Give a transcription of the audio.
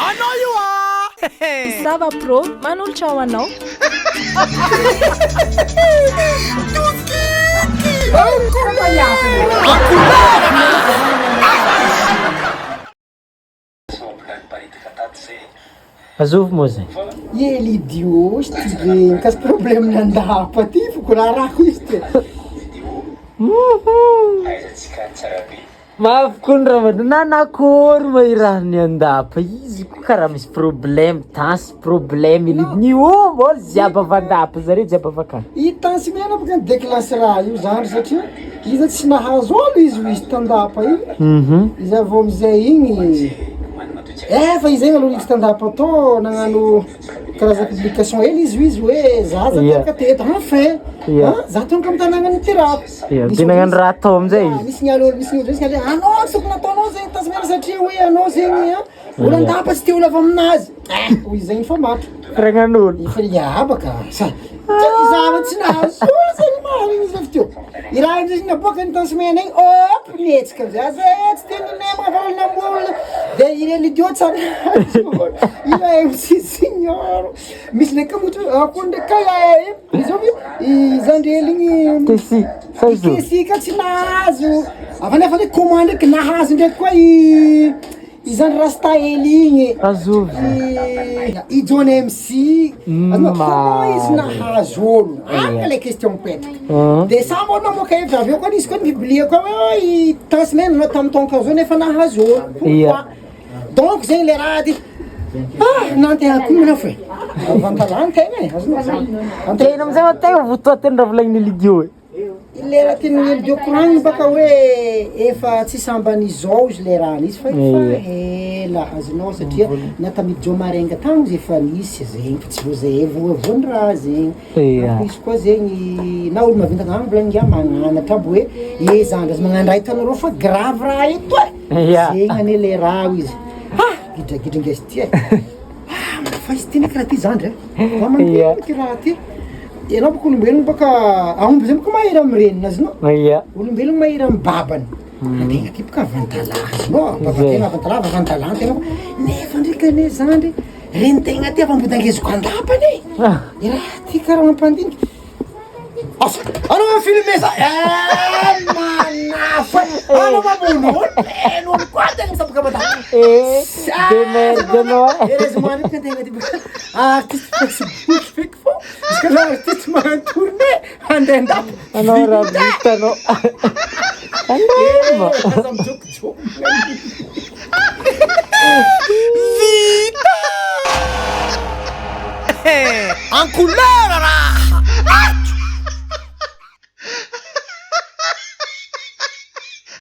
Anao io Sava pro, manolotra ao anao. Azovy moa zay. Elidio ty regny kasy problème nandapa ty foko raharako izy ty. Mavokony raha nanakory ma i raha ny andapa izy ko karaha misy problème tansy problème elidiny io mbôla ziaby avy andapa zareo jiaby avy akany. I tansy miana baka ny déclenche raha io zany satria izy tsy nahazo olo izy tandapa iny. Izy avy amizay igny efa izy igny aloha izy tandapa atao nagnano karaza publication hely izy hoe zaza teraka teto enfin za tonga amy tanàgnany ty raha. Ty nagnano raha atao amizay izy. Misy ny olo misy ny olo anao tokony ataonao zegny tasy miana satria hoe anao zegny olo andapa tsy te olo avy aminazy. Hoy zegny fa matro. Firenan'olo. Fa baka izava tsy nahazo zegny marigny izy avy teo. I raha izy naboaka ny tansymena igny pinetsika amizay tsy te ninema avalan'amolona de ireny idiot tsara ila MC Signor misy ndraiky moa akoho ndraiky izy io izandrely igny Tesy. Tesy ka tsy nahazo avy nefa ndraiky commande ndraiky nahazo ndraiky koa izany rasta hely igny Azovy. I John MC comment izy nahazo olo aka le question mipetraka de sa mbô namoaka hevitra avy eo koa izy koa biblia koa hoe i tansymena anao tamin'ny taonka zao nefa nahazo olo pourquoi donc zegny le raha ty nantegna koa mina fe vantalany tegna azonao Tena amizay ma tegna votoateny raha volagnin'ny Lidio. le raha tena Lidio koragniny baka hoe efa tsy samban'izao izy le raha izy fa efa ela azonao satria natamidy jo marenga tagny izy efa nisy zegny fa tsy vozay voavony raha zegny. Izy koa zegny na olo mavintana agny volagninga magnanatra aby hoe zandry azy magnano raha hitanareo fa grave raha ito zegny ane le raha izy gidragidringasy ty fa izy ty ndraiky raha ty zandry manao ty raha ty. Ianao baka olombelogno baka aomby zay baka mahery amy reniny azonao olombelogno mahery amy babany antegna ty baka avantala azonao babategna avantala avantalana tegna nefa ndraiky ane zandry renitegna ty avy ambodangezoko andapany i raha ty karaha mampandiniky anao mafilme za manafa anao mamono olo koa tegna sabaka matany Demerde anao. heureusement ndraiky antegna ty baka artiste facebook feky fô izy ka za artiste magnano tourné andeha andapa Anao raha vita anao. Andama. aza mijokojoko vita en couleur.